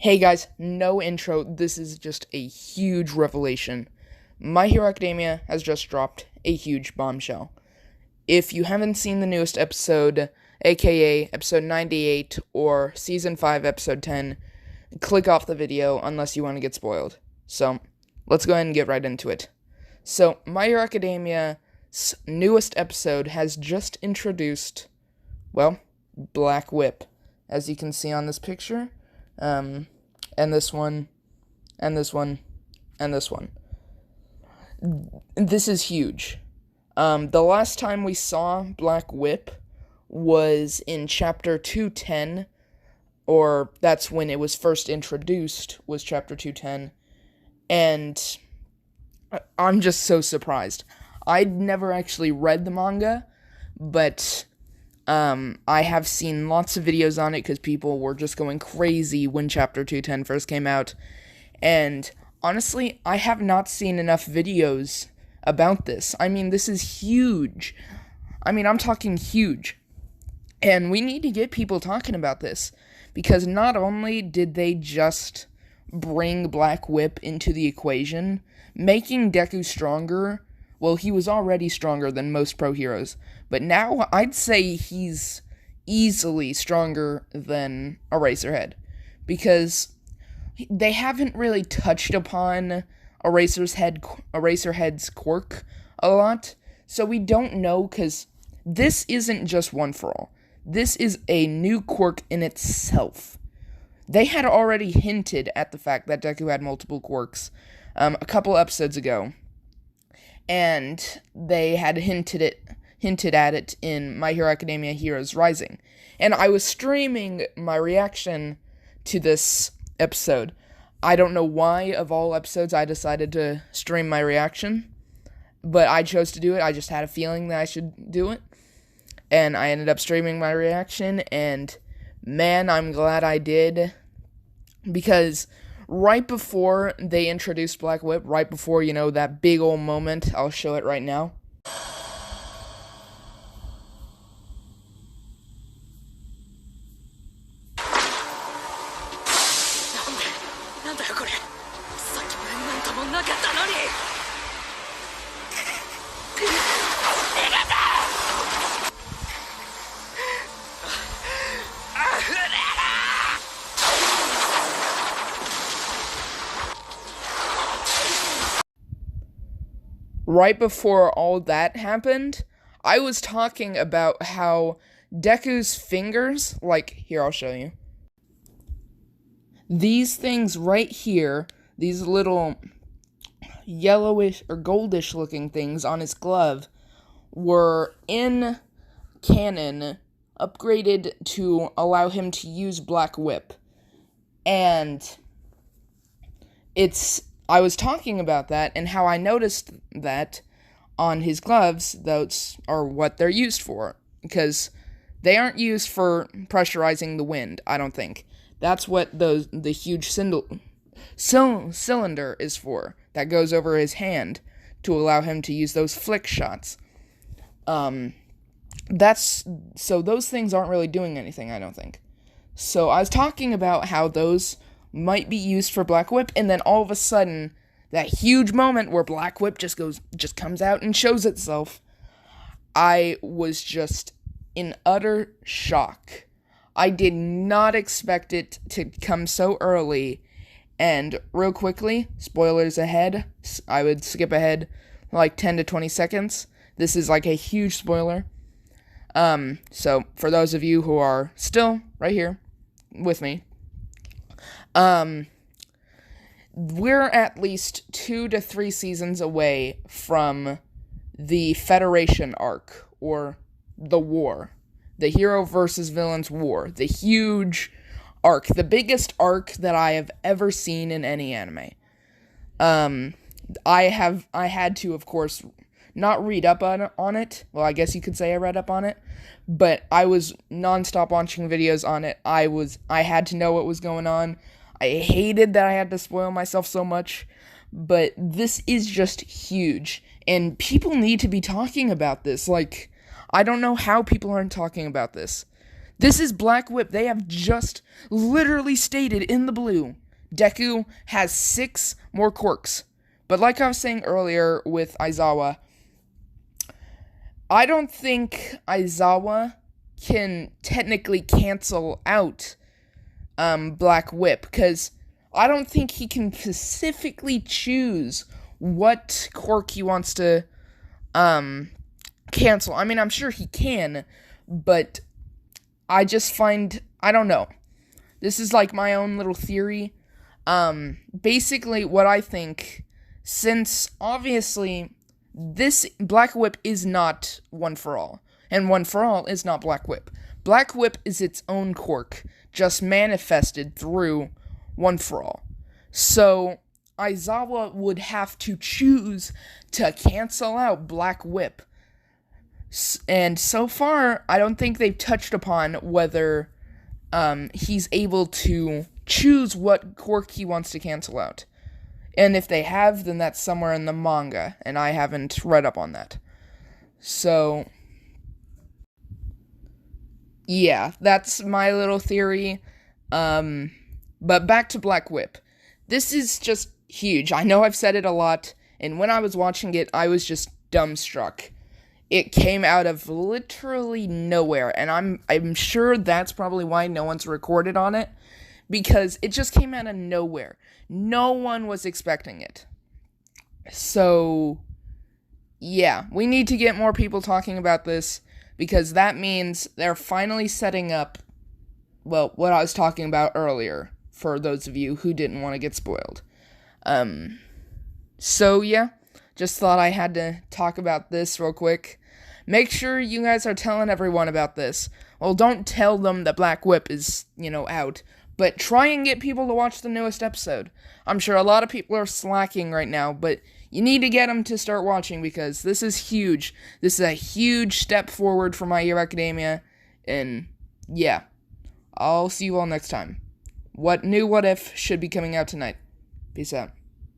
Hey guys, no intro, this is just a huge revelation. My Hero Academia has just dropped a huge bombshell. If you haven't seen the newest episode, aka episode 98 or season 5 episode 10, click off the video unless you want to get spoiled. So, let's go ahead and get right into it. So, My Hero Academia's newest episode has just introduced, Black Whip, as you can see on this picture. And this one, and this one, and this one. This is huge. The last time we saw Black Whip was in chapter 210, or that's when it was first introduced, was chapter 210, and I'm just so surprised. I'd never actually read the manga, but I have seen lots of videos on it because people were just going crazy when Chapter 210 first came out. And honestly, I have not seen enough videos about this. I mean, this is huge. I'm talking huge. And we need to get people talking about this. Because not only did they just bring Black Whip into the equation, making Deku stronger. Well, he was already stronger than most pro heroes, but now I'd say he's easily stronger than Eraserhead, because they haven't really touched upon Eraserhead's quirk a lot, so we don't know, because this isn't just One For All. This is a new quirk in itself. They had already hinted at the fact that Deku had multiple quirks a couple episodes ago. And they had hinted at it in My Hero Academia Heroes Rising. And I was streaming my reaction to this episode. I don't know why, of all episodes, I decided to stream my reaction. But I chose to do it. I just had a feeling that I should do it. And I ended up streaming my reaction. And man, I'm glad I did. Because right before they introduced Black Whip, right before, that big old moment, I'll show it right now. Right before all that happened, I was talking about how Deku's fingers, here, I'll show you. These things right here, these little yellowish or goldish looking things on his glove, were in canon upgraded to allow him to use Black Whip. And I was talking about that and how I noticed that on his gloves, those are what they're used for. Because they aren't used for pressurizing the wind, I don't think. That's what the huge cylinder is for, that goes over his hand to allow him to use those flick shots. So those things aren't really doing anything, I don't think. So I was talking about how those might be used for Black Whip, and then all of a sudden, that huge moment where Black Whip just comes out and shows itself. I was just in utter shock. I did not expect it to come so early, and real quickly, spoilers ahead, I would skip ahead 10 to 20 seconds. This is a huge spoiler. So for those of you who are still right here with me, we're at least 2 to 3 seasons away from the Federation arc, or the war. The hero versus villains war. The huge arc. The biggest arc that I have ever seen in any anime. I had to, of course, not read up on it. Well, I guess you could say I read up on it. But I was nonstop watching videos on it. I had to know what was going on. I hated that I had to spoil myself so much, but this is just huge, and people need to be talking about this. I don't know how people aren't talking about this. This is Black Whip. They have just literally stated in the blue, Deku has 6 more quirks. But like I was saying earlier with Aizawa, I don't think Aizawa can technically cancel out Black Whip, because I don't think he can specifically choose what quirk he wants to cancel. I mean, I'm sure he can, but I just find, I don't know. This is like my own little theory. Basically what I think, since obviously this Black Whip is not One For All, and One For All is not Black Whip. Black Whip is its own quirk, just manifested through One For All. So Aizawa would have to choose to cancel out Black Whip. And so far, I don't think they've touched upon whether he's able to choose what quirk he wants to cancel out. And if they have, then that's somewhere in the manga, and I haven't read up on that. So, yeah, that's my little theory. But back to Black Whip. This is just huge. I know I've said it a lot, and when I was watching it, I was just dumbstruck. It came out of literally nowhere, and I'm sure that's probably why no one's recorded on it, because it just came out of nowhere. No one was expecting it. So, yeah, we need to get more people talking about this, because that means they're finally setting up, well, what I was talking about earlier, for those of you who didn't want to get spoiled. So, yeah, just thought I had to talk about this real quick. Make sure you guys are telling everyone about this. Well, don't tell them that Black Whip is, out, but try and get people to watch the newest episode. I'm sure a lot of people are slacking right now, but you need to get them to start watching, because this is huge. This is a huge step forward for My Hero Academia, and yeah, I'll see you all next time. What If should be coming out tonight. Peace out.